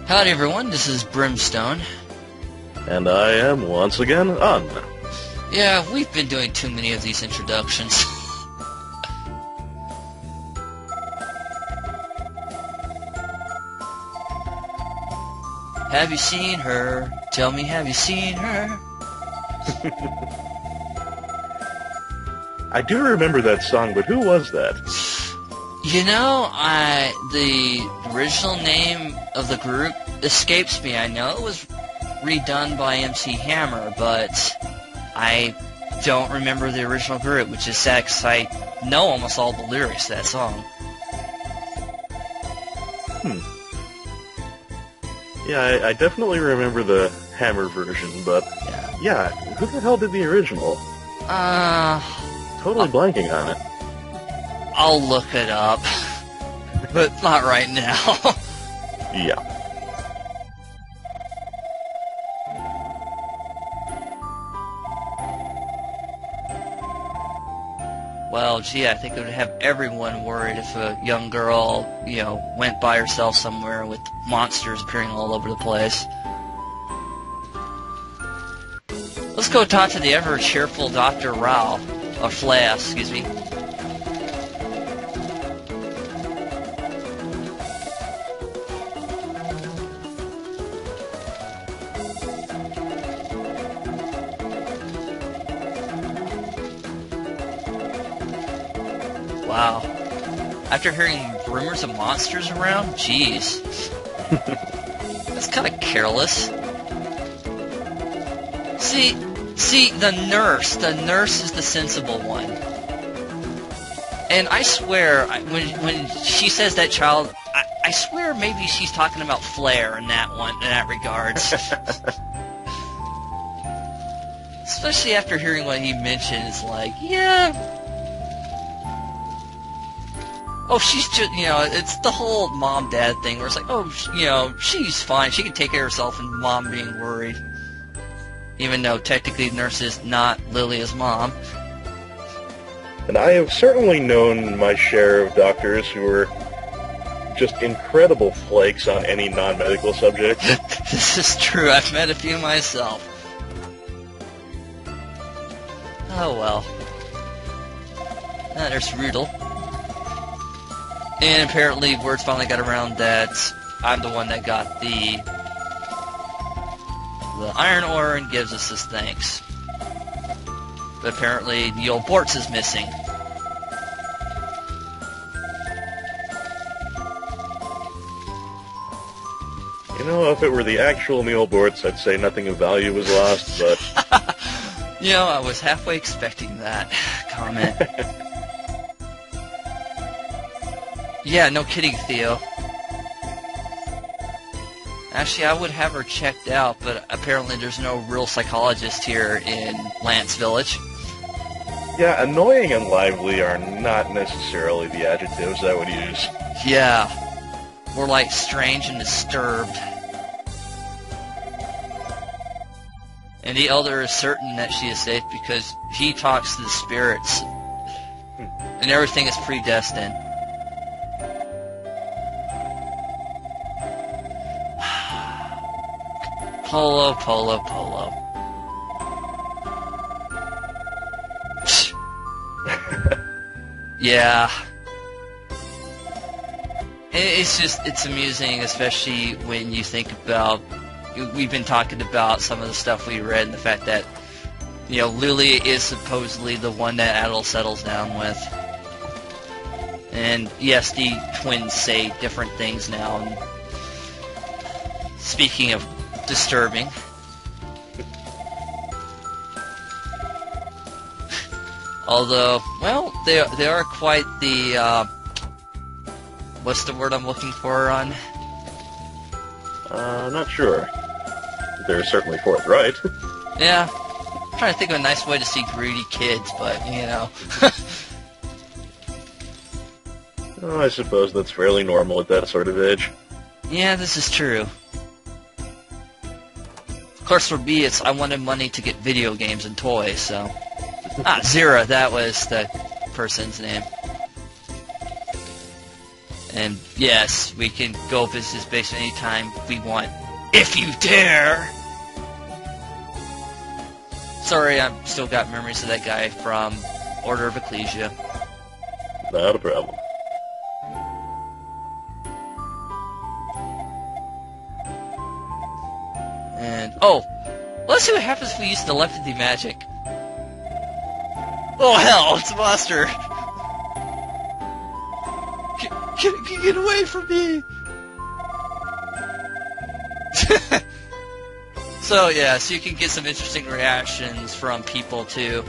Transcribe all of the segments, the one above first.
Howdy everyone, this is Brimstone. And I am once again on. Yeah, we've been doing too many of these introductions. Have you seen her? Tell me, have you seen her? I do remember that song, but who was that? You know, the original name of the group escapes me. I know it was redone by MC Hammer, but I don't remember the original group, which is sad because I know almost all the lyrics to that song. Yeah, I definitely remember the Hammer version, but yeah, who the hell did the original? Totally blanking on it. I'll look it up, but not right now. Yeah. Well, gee, I think it would have everyone worried if a young girl, went by herself somewhere with monsters appearing all over the place. Let's go talk to the ever-cheerful Dr. Rao, or Flea, excuse me. Wow. After hearing rumors of monsters around, jeez. That's kind of careless. See, the nurse is the sensible one. And I swear, when she says that child, I swear maybe she's talking about Flair in that regard. Especially after hearing what he mentions, like, yeah. Oh, she's just, it's the whole mom-dad thing where it's like, oh, she's fine. She can take care of herself and mom being worried. Even though technically the nurse is not Lilia's mom. And I have certainly known my share of doctors who were just incredible flakes on any non-medical subject. This is true. I've met a few myself. Oh, well. There's Rudel. And apparently words finally got around that I'm the one that got the iron ore and gives us his thanks. But apparently the old Bortz is missing. You know, if it were the actual Neil Bortz, I'd say nothing of value was lost, but... I was halfway expecting that comment. Yeah, no kidding, Theo. Actually, I would have her checked out, but apparently there's no real psychologist here in Lance Village. Yeah, annoying and lively are not necessarily the adjectives I would use. Yeah. More like strange and disturbed. And the elder is certain that she is safe because he talks to the spirits. And everything is predestined. Polo, polo, polo. Yeah. It's amusing, especially when you think about, we've been talking about some of the stuff we read and the fact that, Lilia is supposedly the one that Adel settles down with. And yes, the twins say different things now. And speaking of disturbing. Although, well, they are quite the, what's the word I'm looking for, Ron? Not sure. They're certainly forthright. Yeah. I'm trying to think of a nice way to see greedy kids, but, Oh, I suppose that's fairly normal at that sort of age. Yeah, this is true. Of course, for me, it's I wanted money to get video games and toys, so... Zira, that was the person's name. And yes, we can go visit his basement anytime we want, if you dare! Sorry, I've still got memories of that guy from Order of Ecclesia. Not a problem. And, oh! Let's see what happens if we use telepathy magic. Oh hell, it's a monster! Get away from me! So yeah, so you can get some interesting reactions from people too.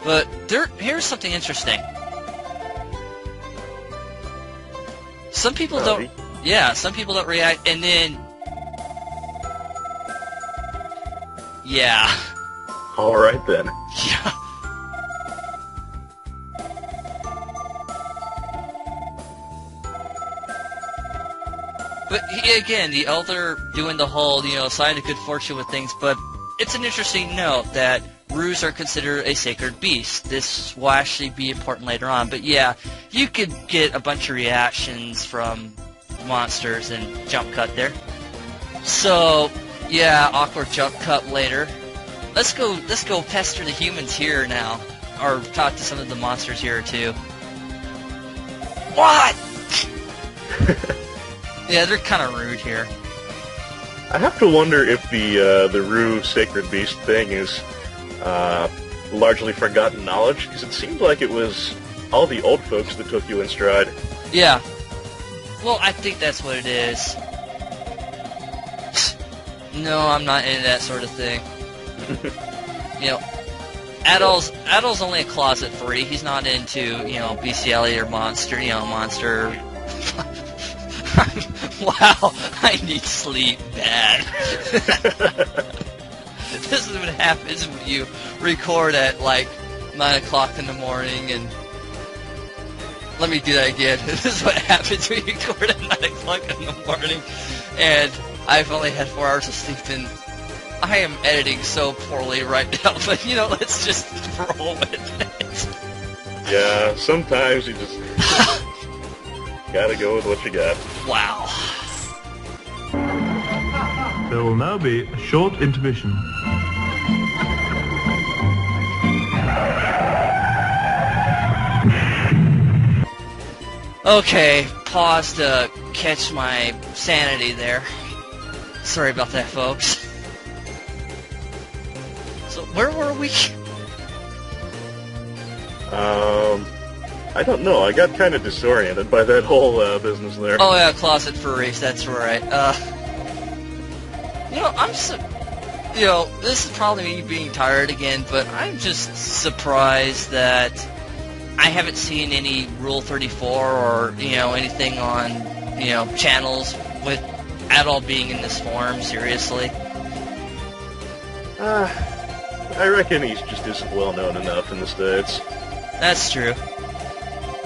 But here's something interesting. Some people don't. Yeah, some people don't react, and then. Yeah. All right then. Yeah. But again, the Elder doing the whole, sign of good fortune with things, but it's an interesting note that Roos are considered a sacred beast. This will actually be important later on, but yeah, you could get a bunch of reactions from monsters and jump cut there. So, yeah, awkward jump cut later. Let's go pester the humans here now, or talk to some of the monsters here too. What? Yeah, they're kind of rude here. I have to wonder if the Rue Sacred Beast thing is largely forgotten knowledge, because it seemed like it was all the old folks that took you in stride. Yeah. Well, I think that's what it is. No, I'm not into that sort of thing. Adol's only a closet free. He's not into, bestiality or monster, monster. Wow, I need sleep bad. This is what happens when you record at, 9 o'clock in the morning, and... Let me do that again. This is what happens when you record at 9 o'clock in the morning, and I've only had 4 hours of sleep, and I am editing so poorly right now, but, let's just roll with it. Yeah, sometimes you just... gotta go with what you got. Wow. There will now be a short intermission. Okay, pause to catch my sanity there. Sorry about that, folks. So, where were we? I don't know. I got kind of disoriented by that whole business there. Oh yeah, closet furries, that's right. This is probably me being tired again, but I'm just surprised that I haven't seen any Rule 34 or, anything on, channels with Adol being in this form, seriously. I reckon he's just isn't well known enough in the States. That's true.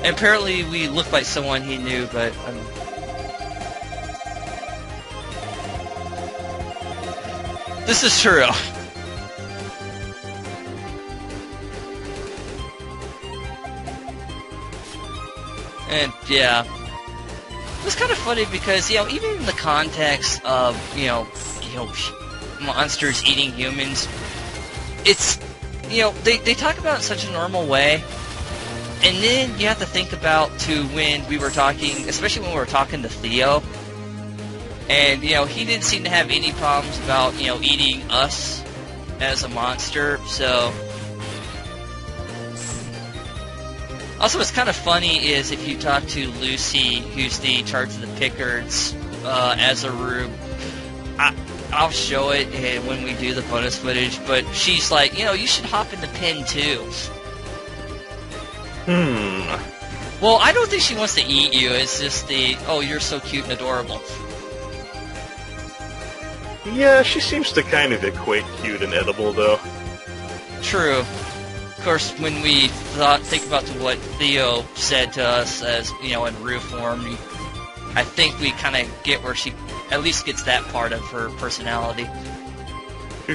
And apparently we look like someone he knew, but... This is true. And, yeah. It's kind of funny because, even in the context of, monsters eating humans, it's, they talk about it in such a normal way. And then you have to think about, when we were talking, especially when we were talking to Theo, and, he didn't seem to have any problems about, eating us as a monster, so... Also, what's kind of funny is if you talk to Lucy, who's the charge of the Pickards, as a Rube, I'll show it when we do the bonus footage, but she's like, you should hop into Pin too. Well, I don't think she wants to eat you, it's just oh, you're so cute and adorable. Yeah, she seems to kind of equate cute and edible, though. True. Of course, when we think about what Theo said to us as, in Rue form, I think we kind of get where she at least gets that part of her personality.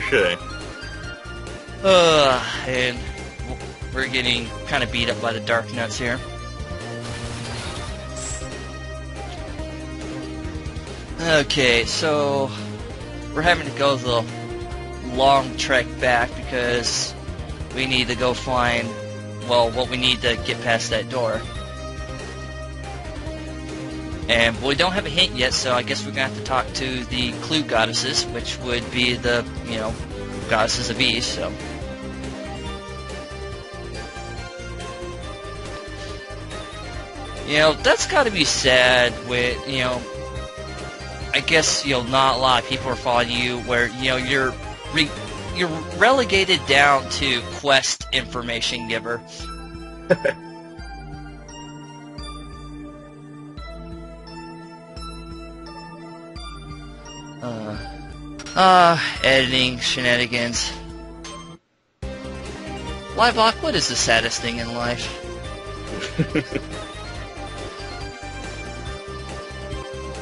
Touche. And we're getting kind of beat up by the dark nuts here. Okay, so we're having to go the long trek back because we need to go find, well, what we need to get past that door. And we don't have a hint yet, so I guess we're going to have to talk to the clue goddesses, which would be the, you know, goddesses of East, so. You know, that's got to be sad with, you know, I guess, you know, not a lot of people are following you where, you know, you're relegated down to quest information giver. Editing shenanigans. Liveblock, what is the saddest thing in life?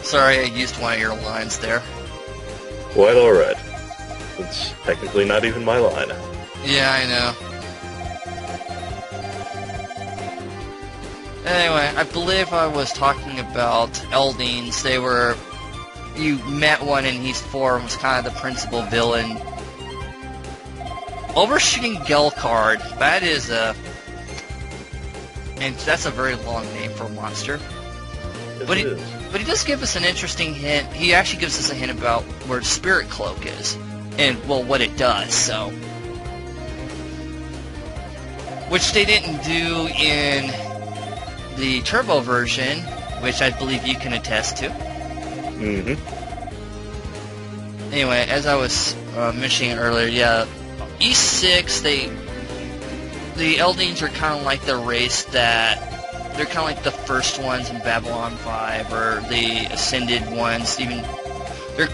Sorry, I used one of your lines there. Quite alright. It's technically not even my line. Yeah, I know. Anyway, I believe I was talking about Eldines. They were... You met one in East 4 and was kind of the principal villain. Overshooting Gelcard. That is a... And that's a very long name for a monster. But he does give us an interesting hint. He actually gives us a hint about where Spirit Cloak is. And, well, what it does, so. Which they didn't do in the Turbo version, which I believe you can attest to. Mm-hmm. Anyway, as I was mentioning earlier, yeah, East 6, the Eldines are kind of like the race that... They're kind of like the first ones in Babylon 5, or the Ascended ones, even... They're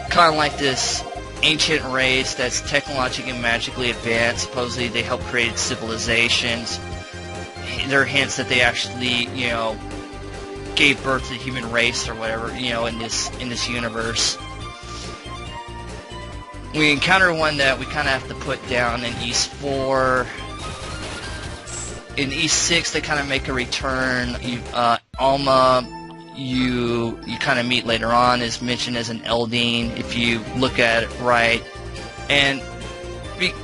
kind of like this ancient race that's technologically and magically advanced. Supposedly they help create civilizations. There are hints that they actually, you know, gave birth to the human race or whatever, you know, in this universe. We encounter one that we kind of have to put down in East 4. In East 6, they kind of make a return. Alma, you kind of meet later on, is mentioned as an Eldine, if you look at it right. And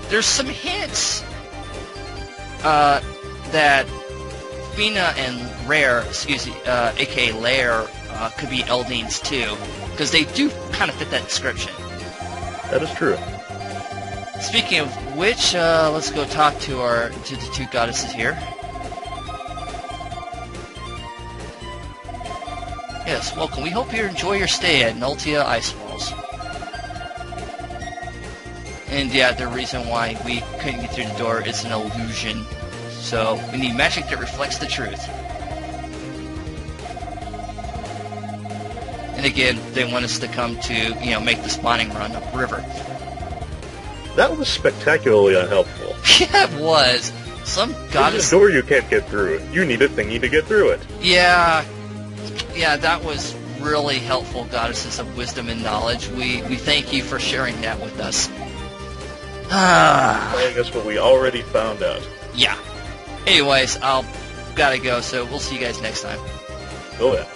there's some hints that Fina and Rare, aka Lair, could be Eldines too, because they do kind of fit that description. That is true. Speaking of which, let's go talk to the two goddesses here. Yes, welcome. We hope you enjoy your stay at Nultia Ice Falls. And yeah, the reason why we couldn't get through the door is an illusion. So we need magic that reflects the truth. And again, they want us to come to, you know, make the spawning run upriver. That was spectacularly unhelpful. Yeah, it was. Some goddess... There's a door you can't get through. You need a thingy to get through it. Yeah, that was really helpful, goddesses of wisdom and knowledge. We thank you for sharing that with us. Telling us what we already found out. Yeah. Anyways, I'll gotta go, so we'll see you guys next time. Go ahead.